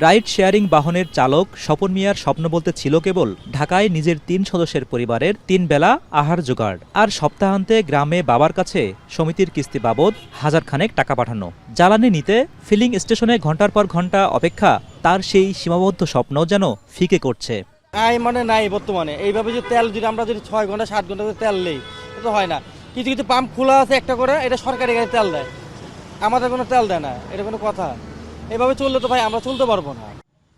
Ride sharing বাহনের চালক স্বপন মিয়ার স্বপ্ন বলতে ছিল কেবল ঢাকায় নিজের ৩ সদস্যের পরিবারের ৩ বেলা আহার জোগাড়, আর সপ্তাহান্তে গ্রামে বাবার কাছে সমিতির কিস্তি বাবদ হাজারখানেক টাকা পাঠানো। জ্বালানি নিতে ফিলিং স্টেশনে ঘন্টার পর ঘন্টা অপেক্ষা তার সেই সীমাবদ্ধ স্বপ্ন যেন ফিকে করছে। নাই বর্তমানে এইভাবে যে তেল যদি আমরা যদি 6 ঘন্টা 7 ঘন্টা করে তেল নেই, এটা হয় না। কিছু কিছু পাম্প খোলা আছে একটা করে, এটা সরকারি গাড়ি তেল দেয়, আমাদের কোনো তেল দেয় না। এটা কোনো কথা? এভাবে চললে তো ভাই আমরা চলতে পারবো না।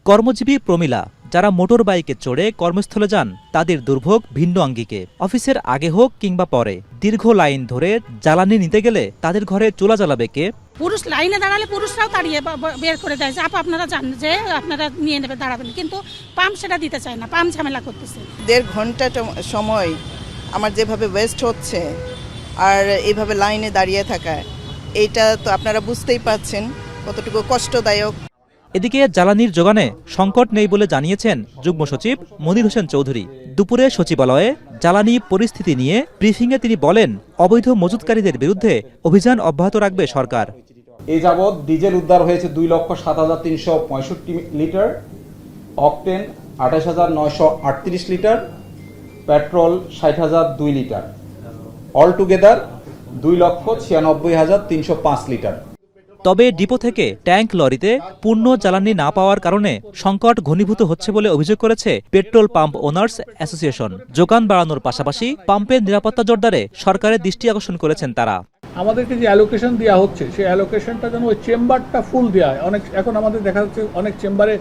কর্মজীবী প্রমীলা, যারা মোটর বাইকে চড়ে কর্মস্থলে যান, তাদের দুর্ভোগ ভিন্ন আঙ্গিকে। অফিসের আগে হোক কিংবা পরে দীর্ঘ লাইন ধরে জ্বালানি নিতে গেলে তাদের ঘরে চুলা জ্বালাবে কে? পুরুষ লাইনে দাঁড়ালে পুরুষরাও তাড়িয়ে বের করে দেয় যে আপনারা জান যে আপনারা নিয়ে নেবে, দাঁড়াবেন, কিন্তু পাম্প সেটা দিতে চায় না, পাম্প ঝামেলা করতেছে। 1.5 ঘন্টা সময় আমার যেভাবে ওয়েস্ট হচ্ছে আর এইভাবে লাইনে দাঁড়িয়ে থাকা, এইটা তো আপনারা বুঝতেই পারছেন কতটুকু কষ্টদায়ক। এদিকে জ্বালানির যোগানে সংকট নেই বলে জানিয়েছেন যুগ্ম সচিব মনির হোসেন চৌধুরী। দুপুরে সচিবালয়ে জ্বালানি পরিস্থিতি নিয়ে ব্রিফিংয়ে তিনি বলেন, অবৈধ মজুতকারীদের বিরুদ্ধে অভিযান অব্যাহত রাখবে সরকার। এ যাবৎ ডিজেল উদ্ধার হয়েছে 2,07,365 litre, octane 28,938 litre, petrol 60,002 litre, all together 2,96,305 litre. তবে ডিপো থেকে ট্যাঙ্ক লরিতে পূর্ণ জ্বালানি না পাওয়ার কারণে সংকট ঘনীভূত হচ্ছে বলে অভিযোগ করেছে পেট্রোল পাম্প ওনার্স অ্যাসোসিয়েশন। যোগান বাড়ানোর পাশাপাশি পাম্পের নিরাপত্তা জোরদারে সরকারের দৃষ্টি আকর্ষণ করেছেন তারা। আমাদেরকে যে অ্যালোকেশন দেওয়া হচ্ছে সেই অ্যালোকেশনটা যেন ওই চেম্বারটা ফুল দেওয়া হয়। এখন আমাদের দেখা যাচ্ছে অনেক চেম্বারে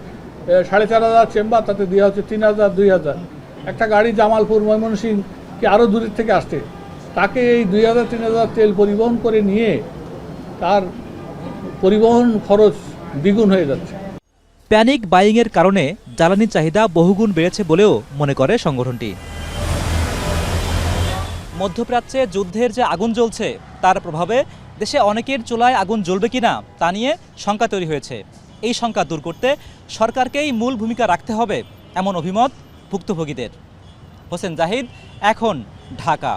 4,500 চেম্বার, তাতে দেওয়া হচ্ছে 3,000 2,000। একটা গাড়ি জামালপুর ময়মনসিংহ কি আরও দূরের থেকে আসছে, তাকে এই 2,000 3,000 তেল পরিবহন করে নিয়ে তার পরিবহন খরচ দ্বিগুণ হয়ে যাচ্ছে। প্যানিক বাইংয়ের কারণে জ্বালানির চাহিদা বহুগুণ বেড়েছে বলেও মনে করে সংগঠনটি। মধ্যপ্রাচ্যে যুদ্ধের যে আগুন জ্বলছে তার প্রভাবে দেশে অনেকের চুলায় আগুন জ্বলবে কিনা তা নিয়ে শঙ্কা তৈরি হয়েছে। এই শঙ্কা দূর করতে সরকারকেই মূল ভূমিকা রাখতে হবে, এমন অভিমত ভুক্তভোগীদের। হোসেন জাহিদ, এখন, ঢাকা।